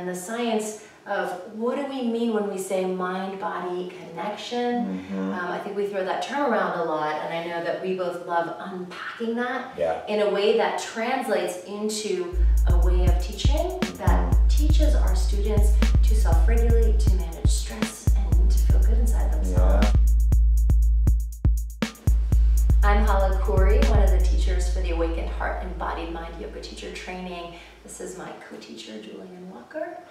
and the science of what do we mean when we say mind-body connection. I think we throw that term around a lot, and I know that we both love unpacking that in a way that translates into a way of teaching that teaches our students to self-regulate, to manage stress, and to feel good inside themselves. I'm Hala, one of the teachers for the Awakened Heart, Embodied Mind yoga teacher training. This is my co-teacher, Julian.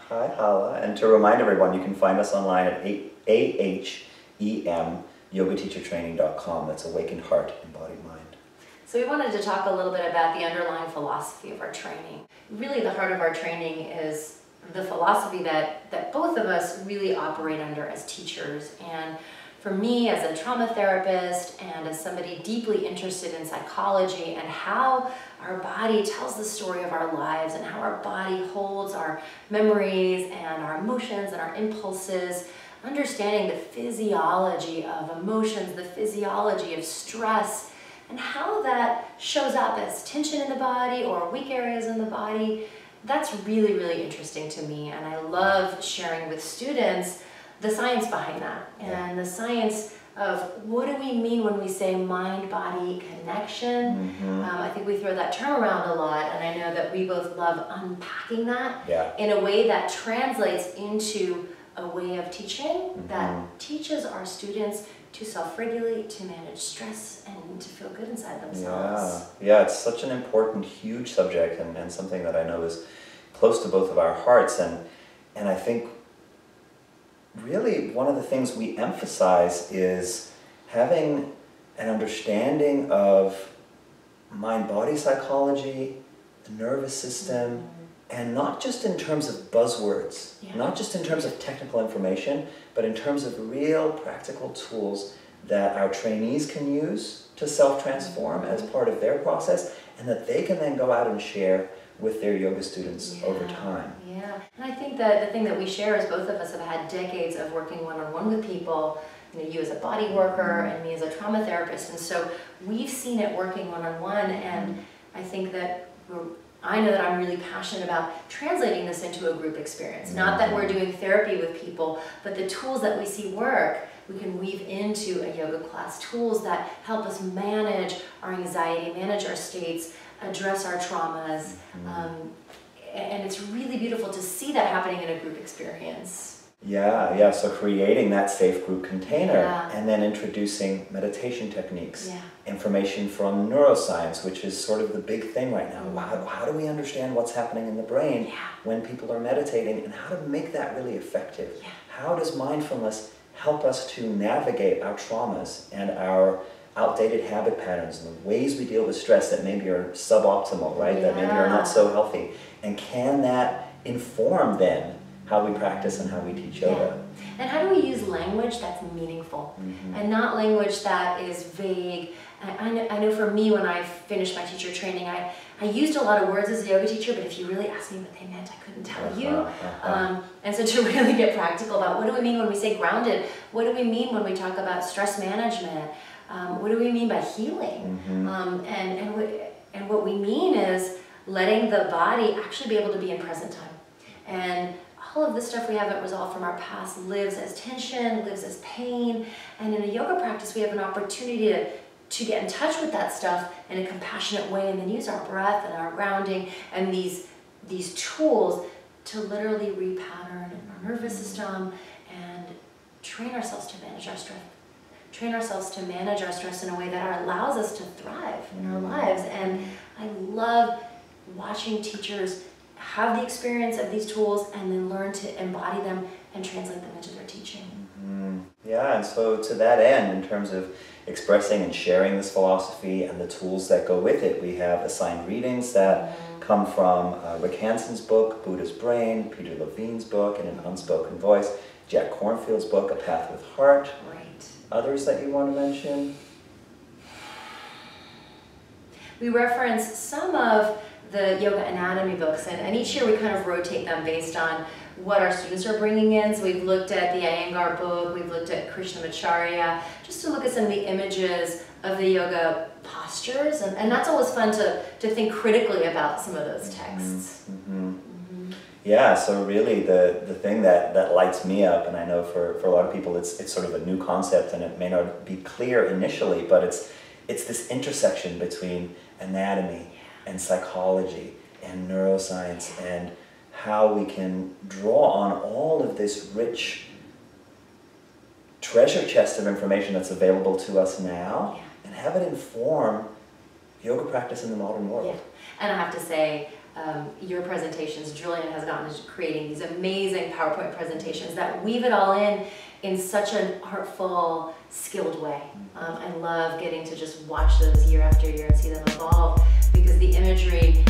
Hi, Hala. And to remind everyone, you can find us online at AHEM yogateachertraining.com. That's Awakened Heart, Embodied Mind. So we wanted to talk a little bit about the underlying philosophy of our training. Really, the heart of our training is the philosophy that both of us really operate under as teachers. And for me, as a trauma therapist and as somebody deeply interested in psychology and how our body tells the story of our lives and how our body holds our memories and our emotions and our impulses, understanding the physiology of emotions, the physiology of stress, and how that shows up as tension in the body or weak areas in the body, that's really, really interesting to me. And I love sharing with students the science behind that and the science of what do we mean when we say mind-body connection. I think we throw that term around a lot, and I know that we both love unpacking that in a way that translates into a way of teaching that teaches our students to self-regulate, to manage stress, and to feel good inside themselves. Yeah, it's such an important, huge subject, and something that I know is close to both of our hearts, and I think really one of the things we emphasize is having an understanding of mind-body psychology, the nervous system, and not just in terms of buzzwords, not just in terms of technical information, but in terms of real practical tools that our trainees can use to self-transform as part of their process, and that they can then go out and share with their yoga students over time. And I think that the thing that we share is both of us have had decades of working one-on-one with people, you as a body worker and me as a trauma therapist, and so we've seen it working one-on-one, and I think that I know that I'm really passionate about translating this into a group experience. Not that we're doing therapy with people, but the tools that we see work, we can weave into a yoga class. Tools that help us manage our anxiety, manage our states, address our traumas. And it's really beautiful to see that happening in a group experience. So creating that safe group container and then introducing meditation techniques, information from neuroscience, which is sort of the big thing right now. How do we understand what's happening in the brain when people are meditating, and how to make that really effective? How does mindfulness help us to navigate our traumas and our outdated habit patterns and the ways we deal with stress that maybe are suboptimal, right? That maybe are not so healthy. And can that inform then how we practice and how we teach yoga? And how do we use language that's meaningful and not language that is vague? I know for me, when I finished my teacher training, I used a lot of words as a yoga teacher, but if you really asked me what they meant, I couldn't tell you. And so to really get practical about what do we mean when we say grounded? What do we mean when we talk about stress management? What do we mean by healing? And what we mean is letting the body actually be able to be in present time. And all of the stuff we haven't resolved from our past lives as tension, lives as pain. And in a yoga practice, we have an opportunity to get in touch with that stuff in a compassionate way, and then use our breath and our grounding and these tools to literally repattern our nervous system and train ourselves to manage our stress. Train ourselves to manage our stress in a way that allows us to thrive in our lives. And I love watching teachers have the experience of these tools and then learn to embody them and translate them into their teaching. And so to that end, in terms of expressing and sharing this philosophy and the tools that go with it, we have assigned readings that come from Rick Hanson's book, Buddha's Brain, Peter Levine's book, In an Unspoken Voice, Jack Kornfield's book, A Path with Heart. Others that you want to mention? We reference some of the yoga anatomy books, and each year we kind of rotate them based on what our students are bringing in. So we've looked at the Iyengar book, we've looked at Krishnamacharya, just to look at some of the images of the yoga postures, and that's always fun to think critically about some of those texts. Yeah, so really the thing that lights me up, and I know for a lot of people it's sort of a new concept and it may not be clear initially, but it's this intersection between anatomy and psychology and neuroscience and how we can draw on all of this rich treasure chest of information that's available to us now and have it inform yoga practice in the modern world. Yeah. And I have to say, your presentations, Julian has gotten into creating these amazing PowerPoint presentations that weave it all in such an artful, skilled way. I love getting to just watch those year after year and see them evolve, because the imagery